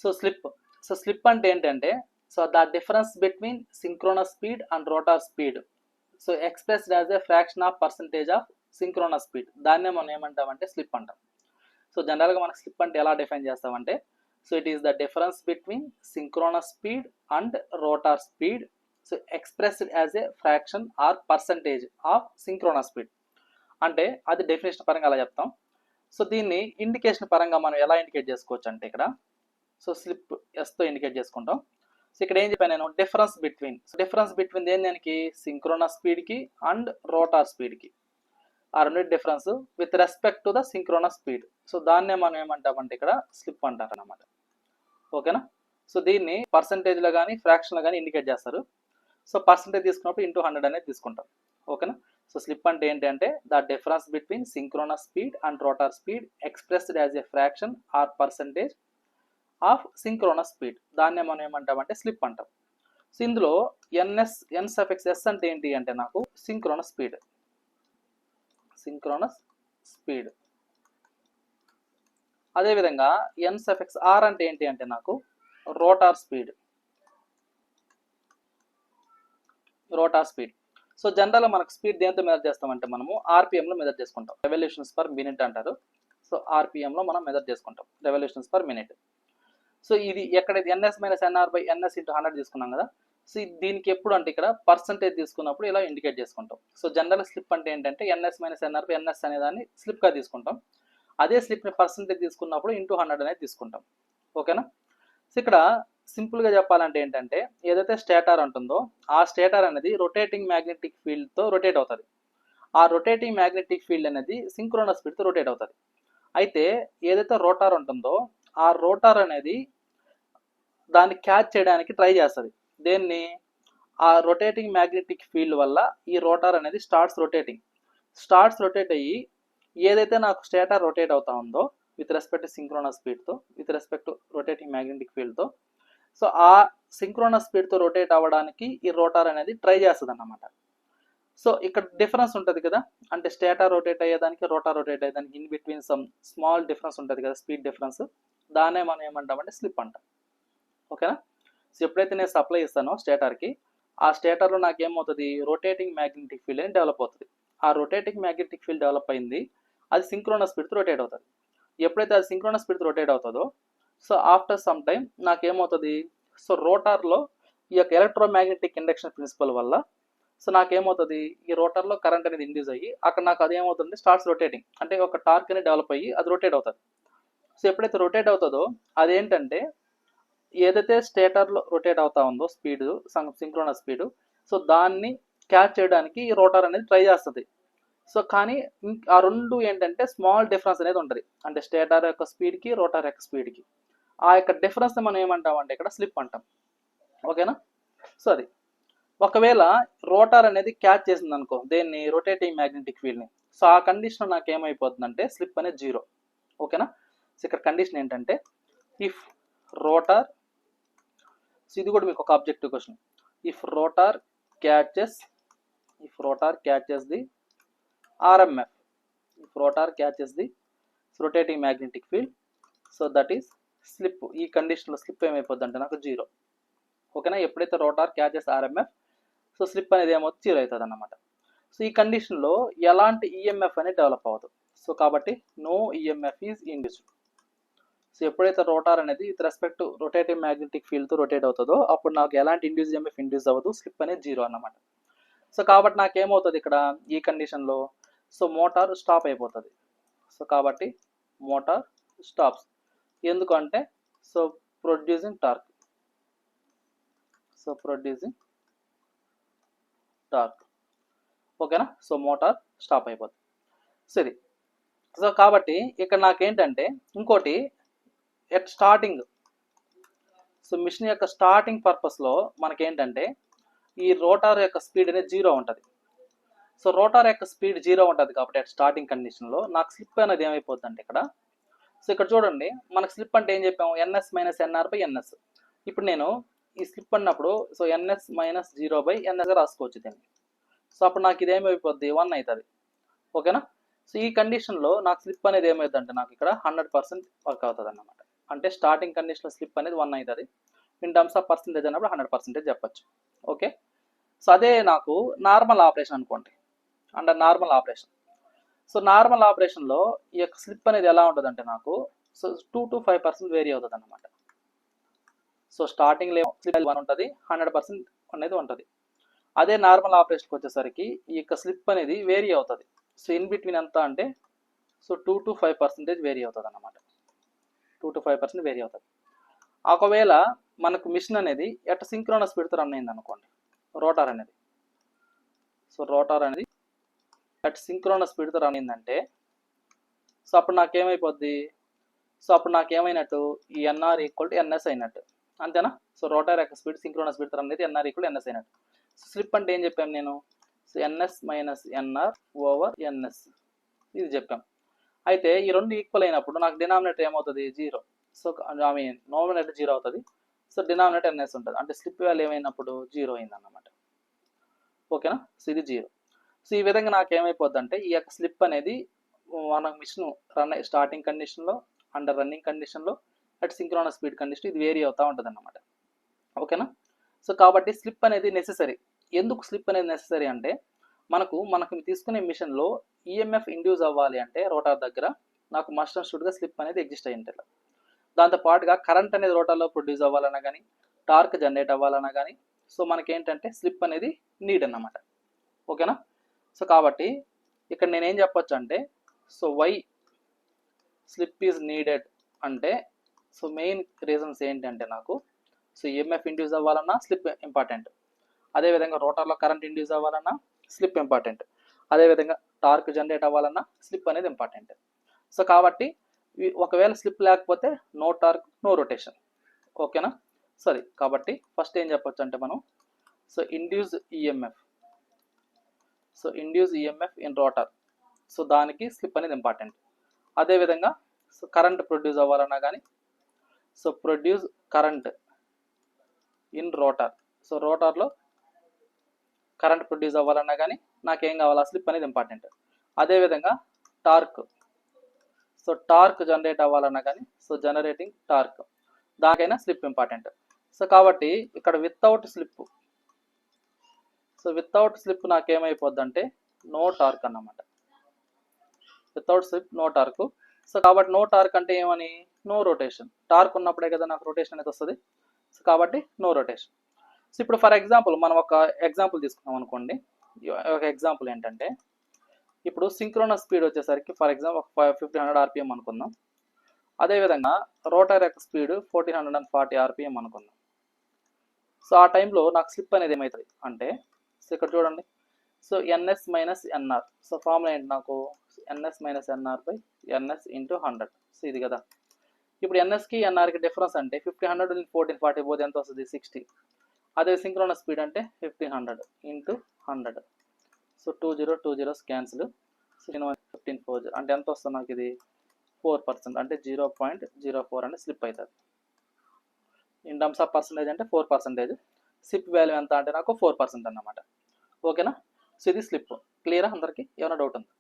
So slip అంటే ఏంటంటే so the difference between synchronous speed and rotor speed so expressed as a fraction of percentage of synchronous speed, దాన్నే మనం ఏమంటామంటే slip అంటాం. So జనరల్గా మనకు స్లిప్ అంటే ఎలా డిఫైన్ చేస్తామంటే so it is the difference between synchronous speed and rotor speed so expressed as a fraction or percentage of synchronous speed. అంటే అది డెఫినేషన్ పరంగా అలా చెప్తాం. సో దీన్ని ఇండికేషన్ పరంగా మనం ఎలా ఇండికేట్ చేసుకోవచ్చు అంటే ఇక్కడ సో స్లిప్ ఎస్తో ఇండికేట్ చేసుకుంటాం. సో ఇక్కడ ఏం చెప్పాను నేను, డిఫరెన్స్ బిట్వీన్ దేనికి సింక్రోనస్ స్పీడ్కి అండ్ రోటార్ స్పీడ్కి, ఆ రెండు difference with respect to the synchronous speed. So దాన్నే మనం ఏమంటామంటే ఇక్కడ స్లిప్ అంటారు అన్నమాట. ఓకేనా. సో దీన్ని పర్సంటేజ్లో కానీ ఫ్రాక్షన్లో కానీ ఇండికేట్ చేస్తారు. సో పర్సంటేజ్ తీసుకున్నప్పుడు ఇంటూ 100 అనేది తీసుకుంటాం. ఓకేనా. సో స్లిప్ అంటే ఏంటంటే the difference between synchronous speed and rotor speed expressed as a fraction or percentage of synchronous speed, దాన్నే మనం ఏమంటామంటే స్లిప్ అంటాం. సో ఇందులో ఎన్(s) అంటే ఏంటి అంటే నాకు సింక్రోనస్ స్పీడ్. అదేవిధంగా ఎన్(r) అంటే ఏంటి అంటే నాకు రోటార్ స్పీడ్. సో జనరల్గా మనకు స్పీడ్ దేంతో మెజర్ చేస్తామంటే మనము ఆర్పిఎంలో మెజర్ చేసుకుంటాం, రెవల్యూషన్స్ పర్ మినిట్ అంటారు. సో ఆర్పిఎంలో మనం మెజర్ చేసుకుంటాం రెవల్యూషన్స్ పర్ మినిట్. సో ఇది ఎక్కడైతే ns-nr/ns × 100 తీసుకున్నాం కదా, సో దీనికి ఎప్పుడు అంటే ఇక్కడ పర్సంటేజ్ తీసుకున్నప్పుడు ఇలా ఇండికేట్ చేసుకుంటాం. సో జనరల్ స్లిప్ అంటే ఏంటంటే ns-nr/ns అనేదాన్ని స్లిప్గా తీసుకుంటాం. అదే స్లిప్ని పర్సంటేజ్ తీసుకున్నప్పుడు ఇంటూ 100 అనేది తీసుకుంటాం. ఓకేనా. సో ఇక్కడ సింపుల్గా చెప్పాలంటే ఏంటంటే ఏదైతే స్టేటార్ ఉంటుందో ఆ స్టేటార్ అనేది రొటేటింగ్ మ్యాగ్నెటిక్ ఫీల్డ్తో రొటేట్ అవుతుంది. ఆ రొటేటింగ్ మ్యాగ్నెటిక్ ఫీల్డ్ అనేది సింక్రోనస్ స్పీడ్తో రొటేట్ అవుతుంది. అయితే ఏదైతే రోటార్ ఉంటుందో ఆ రోటార్ అనేది దాన్ని క్యాచ్ చేయడానికి ట్రై చేస్తుంది. దేన్ని, ఆ రొటేటింగ్ మ్యాగ్నెటిక్ ఫీల్డ్ వల్ల ఈ రోటార్ అనేది స్టార్ట్స్ రొటేట్ అయ్యి ఏదైతే నాకు స్టేటార్ రొటేట్ అవుతా ఉందో విత్ రెస్పెక్ట్ సింక్రోనస్ స్పీడ్తో విత్ రెస్పెక్ట్ రొటేటింగ్ మ్యాగ్నెటిక్ ఫీల్డ్తో, సో ఆ సింక్రోనస్ స్పీడ్తో రొటేట్ అవ్వడానికి ఈ రోటార్ అనేది ట్రై చేస్తుంది అన్నమాట. సో ఇక్కడ డిఫరెన్స్ ఉంటుంది కదా, అంటే స్టేటార్ రొటేట్ అయ్యేదానికి రోటార్ రొటేట్ అయ్యేదానికి in between some small difference ఉంటుంది కదా, స్పీడ్ డిఫరెన్స్, దాన్నే మనం ఏమంటామంటే స్లిప్ అంటాం. ఓకేనా. సో ఎప్పుడైతే నేను సప్లై ఇస్తానో స్టేటార్కి, ఆ స్టేటార్లో నాకు ఏమవుతుంది, రొటేటింగ్ మ్యాగ్నెటిక్ ఫీల్డ్ అని డెవలప్ అవుతుంది. ఆ రొటేటింగ్ మ్యాగ్నెటిక్ ఫీల్డ్ డెవలప్ అయింది, అది సింక్రోనస్ స్పీడ్తో రొటేట్ అవుతుంది. ఎప్పుడైతే అది సింక్రోనస్ స్పీడ్తో రొటేట్ అవుతుందో సో ఆఫ్టర్ సమ్ టైం నాకేమవుతుంది, సో రోటార్లో ఈ యొక్క ఎలక్ట్రోమాగ్నెటిక్ ఇండక్షన్ ప్రిన్సిపల్ వల్ల సో నాకేమవుతుంది, ఈ రోటర్లో కరెంట్ అనేది ఇండ్యూస్ అయ్యి అక్కడ నాకు అదేమవుతుంది స్టార్ట్స్ రొటేటింగ్, అంటే ఒక టార్క్ అనేది డెవలప్ అయ్యి అది రొటేట్ అవుతుంది. సో ఎప్పుడైతే రొటేట్ అవుతుందో అదేంటంటే ఏదైతే స్టేటర్లో రొటేట్ అవుతా ఉందో స్పీడ్ సింక్రోనస్ స్పీడ్, సో దాన్ని క్యాచ్ చేయడానికి ఈ రోటర్ అనేది ట్రై చేస్తుంది. సో కానీ ఆ రెండు ఏంటంటే స్మాల్ డిఫరెన్స్ అనేది ఉంటుంది, అంటే స్టేటర్ యొక్క స్పీడ్కి రోటర్ యొక్క స్పీడ్కి ఆ యొక్క డిఫరెన్స్ని మనం ఏమంటామంటే ఇక్కడ స్లిప్ అంటాం. ఓకేనా. సో అది ఒకవేళ రోటర్ అనేది క్యాచ్ చేసింది అనుకో దేన్ని, రొటేటింగ్ మ్యాగ్నెటిక్ ఫీల్డ్ని, సో ఆ కండిషన్ నాకు ఏమైపోతుందంటే స్లిప్ అనేది 0. ఓకేనా. సో ఇక్కడ కండిషన్ ఏంటంటే ఇఫ్ రోటర్, సో ఇది కూడా మీకు ఒక objective question, if rotor catches the RMF, if rotor catches the rotating magnetic field, so that is slip. ఈ కండిషన్లో స్లిప్ ఏమైపోద్ది అంటే నాకు 0. ఓకేనా. ఎప్పుడైతే rotor catches RMF, so slip అనేది ఏమవుతుంది 0 అవుతుంది అన్నమాట. సో ఈ కండిషన్లో ఎలాంటి EMF అనేది డెవలప్ అవ్వదు. సో కాబట్టి no EMF is induced. So ఎప్పుడైతే రోటార్ అనేది విత్ రెస్పెక్ట్ రొటేటింగ్ మ్యాగ్నెటిక్ ఫీల్డ్తో రొటేట్ అవుతుందో అప్పుడు నాకు ఎలాంటి EMF ఇండ్యూస్ అవ్వదు, స్లిప్ అనేది 0 అన్నమాట. సో కాబట్టి నాకు ఏమవుతుంది ఇక్కడ ఈ కండిషన్లో, సో మోటార్ స్టాప్ అయిపోతుంది. సో కాబట్టి మోటార్ స్టాప్స్, ఎందుకంటే సో ప్రొడ్యూసింగ్ టార్క్, ఓకేనా. సో మోటార్ స్టాప్ అయిపోతుంది. సో ఇది సో కాబట్టి ఇక్కడ నాకేంటంటే ఇంకోటి ఎట్ స్టార్టింగ్, సో మిషన్ యొక్క స్టార్టింగ్ పర్పస్లో మనకేంటంటే ఈ రోటార్ యొక్క స్పీడ్ అనేది 0 ఉంటుంది. సో రోటార్ యొక్క స్పీడ్ 0 ఉంటుంది కాబట్టి అట్ స్టార్టింగ్ కండిషన్లో నాకు స్లిప్ అనేది ఏమైపోతుంది అంటే ఇక్కడ, సో ఇక్కడ చూడండి మనకు స్లిప్ అంటే ఏం చెప్పాము, ns-nr/ns. ఇప్పుడు నేను ఈ స్లిప్ అన్నప్పుడు సో ns-0/ns రాసుకోవచ్చు దీన్ని. సో అప్పుడు నాకు ఇది ఏమైపోద్ది 1 అవుతుంది. ఓకేనా. సో ఈ కండిషన్లో నాకు స్లిప్ అనేది ఏమైంది అంటే నాకు ఇక్కడ 100% వర్క్ అవుతుంది అన్నమాట. అంటే స్టార్టింగ్ కండిషన్లో స్లిప్ అనేది 1 అవుతుంది. ఇన్ టర్మ్స్ ఆఫ్ పర్సంటేజ్ అన్నప్పుడు 100% చెప్పచ్చు. ఓకే, సో అదే నాకు నార్మల్ ఆపరేషన్ అనుకోండి, under normal operation. So normal ఆపరేషన్లో ఈ యొక్క స్లిప్ అనేది ఎలా ఉంటుందంటే నాకు సో 2 to 5% వేరీ అవుతుంది అన్నమాట. సో స్టార్టింగ్లో స్లిప్ 1 ఉంటుంది, 100% అనేది ఉంటుంది. అదే నార్మల్ ఆపరేషన్కి వచ్చేసరికి ఈ యొక్క స్లిప్ అనేది వేరీ అవుతుంది. సో ఇన్ బిట్వీన్ ఎంత అంటే సో 2 to 5% వేరీ అవుతుంది అన్నమాట. 2 to 5% వేరీ అవుతుంది. ఒకవేళ మనకు మిషన్ అనేది ఎట్ సింక్రోనస్ స్పీడ్తో రన్ అయింది అనుకోండి, రోటార్ అనేది. సో రోటార్ అనేది అట్ సింక్రోనస్ స్పీడ్తో రన్ అయిందంటే సో అప్పుడు నాకేమైపోద్ది, సో అప్పుడు నాకేమైనట్టు ఈ ఎన్ఆర్ ఈక్వల్ టు ఎన్ఎస్ అయినట్టు, అంతేనా. సో రోటార్ యొక్క స్పీడ్ సింక్రోనస్ స్పీడ్తో రన్ అయితే ఎన్ఆర్ ఈక్వల్ ఎన్ఎస్ అయినట్టు. స్లిప్ అంటే ఏం చెప్పాను నేను, so NS minus NR over NS ఇది చెప్పాం. అయితే ఈ రెండు ఈక్వల్ అయినప్పుడు నాకు డినామినేటర్ ఏమవుతుంది, 0. సో ఐ మీన్ నోమినేటర్ 0 అవుతుంది. సో డినామినేటర్ ఎన్ఎస్ ఉంటుంది, అంటే స్లిప్ వాల్యూ ఏమైనప్పుడు 0 అయింది అన్నమాట. ఓకేనా, సో ఇది 0. సో ఈ విధంగా నాకు ఏమైపోద్ది అంటే ఈ యొక్క స్లిప్ అనేది మన మిషన్ రన్ స్టార్టింగ్ కండిషన్లో, అండర్ రన్నింగ్ కండిషన్లో, అట్ సింక్రోనస్ స్పీడ్ కండిషన్ ఇది వేరీ అవుతూ ఉంటుంది అన్నమాట. ఓకేనా, సో కాబట్టి స్లిప్ అనేది నెసెసరీ. ఎందుకు స్లిప్ అనేది నెసెసరీ అంటే మనకు తీసుకునే మిషన్లో ఈఎంఎఫ్ ఇండ్యూస్ అవ్వాలి అంటే రోటార్ దగ్గర నాకు మస్ట్ అండ్ షుడ్గా స్లిప్ అనేది ఎగ్జిస్ట్ అయ్యి ఉంటుంది. దాంతోపాటుగా కరెంట్ అనేది రోటార్లో ప్రొడ్యూస్ అవ్వాలన్నా కానీ, టార్క్ జనరేట్ అవ్వాలన్నా కానీ సో మనకేంటంటే స్లిప్ అనేది నీడ్ అన్నమాట. ఓకేనా, సో కాబట్టి ఇక్కడ నేనేం చెప్పొచ్చు అంటే so why slip is needed అంటే సో మెయిన్ రీజన్స్ ఏంటంటే నాకు సో ఈఎంఎఫ్ ఇండ్యూస్ అవ్వాలన్నా స్లిప్ ఇంపార్టెంట్, అదేవిధంగా రోటార్లో కరెంట్ ఇండ్యూస్ అవ్వాలన్నా స్లిప్ ఇంపార్టెంట్, అదేవిధంగా టార్క్ జనరేట్ అవ్వాలన్నా స్లిప్ అనేది ఇంపార్టెంట్. సో కాబట్టి ఒకవేళ స్లిప్ లేకపోతే నో టార్క్ నో రొటేషన్. ఓకేనా, సరే కాబట్టి ఫస్ట్ ఏం చెప్పొచ్చు అంటే మనం so induce EMF, so induce EMF in rotor, so దానికి స్లిప్ అనేది ఇంపార్టెంట్. అదేవిధంగా సో కరెంట్ ప్రొడ్యూస్ అవ్వాలన్నా కానీ so produce current in rotor, so రోటార్లో కరెంట్ ప్రొడ్యూస్ అవ్వాలన్నా కానీ నాకేం కావాలా, స్లిప్ అనేది ఇంపార్టెంట్. అదేవిధంగా టార్క్, సో టార్క్ జనరేట్ అవ్వాలన్నా కానీ సో జనరేటింగ్ టార్క్ దానికైనా స్లిప్ ఇంపార్టెంట్. సో కాబట్టి ఇక్కడ without slip, so without slip నాకేమైపోద్ది అంటే నో టార్క్ అన్నమాట. Without slip no torque. So కాబట్టి నో టార్క్ అంటే ఏమని, నో రొటేషన్. టార్క్ ఉన్నప్పుడే కదా నాకు రొటేషన్ అనేది వస్తుంది. సో కాబట్టి నో రొటేషన్. సో ఇప్పుడు ఫర్ ఎగ్జాంపుల్ మనం ఒక ఎగ్జాంపుల్ తీసుకున్నాం అనుకోండి. ఒక ఎగ్జాంపుల్ ఏంటంటే ఇప్పుడు సింక్రోనస్ స్పీడ్ వచ్చేసరికి ఫర్ ఎగ్జాంపుల్ 1500 ఆర్పిఎం అనుకుందాం. అదేవిధంగా రోటర్ యొక్క స్పీడ్ 1440 ఆర్పిఎం అనుకుందాం. సో ఆ టైంలో నాకు స్లిప్ అనేది ఏమవుతుంది అంటే సో ఇక్కడ చూడండి, so NS minus NR, so formula ఏంటి నాకు NS minus NR by NS into 100. So ఇది కదా. ఇప్పుడు ఎన్ఎస్కి ఎన్ఆర్కి డిఫరెన్స్ అంటే 1500 1440 పోతే ఎంత వస్తుంది, 60. అదే సింక్రోనస్ స్పీడ్ అంటే 1500 into 100, so 2 zeros cancel, so 1540 అంటే ఎంత వస్తుంది నాకు ఇది 4%, అంటే 0.04 అంటే స్లిప్ అవుతుంది. ఇన్ టర్మ్స్ ఆఫ్ పర్సంటేజ్ అంటే 4%, స్లిప్ వాల్యూ ఎంత అంటే నాకు 4% అన్నమాట. ఓకేనా, సో ఇది స్లిప్. క్లియరా అందరికీ, ఏమైనా డౌట్ ఉందా?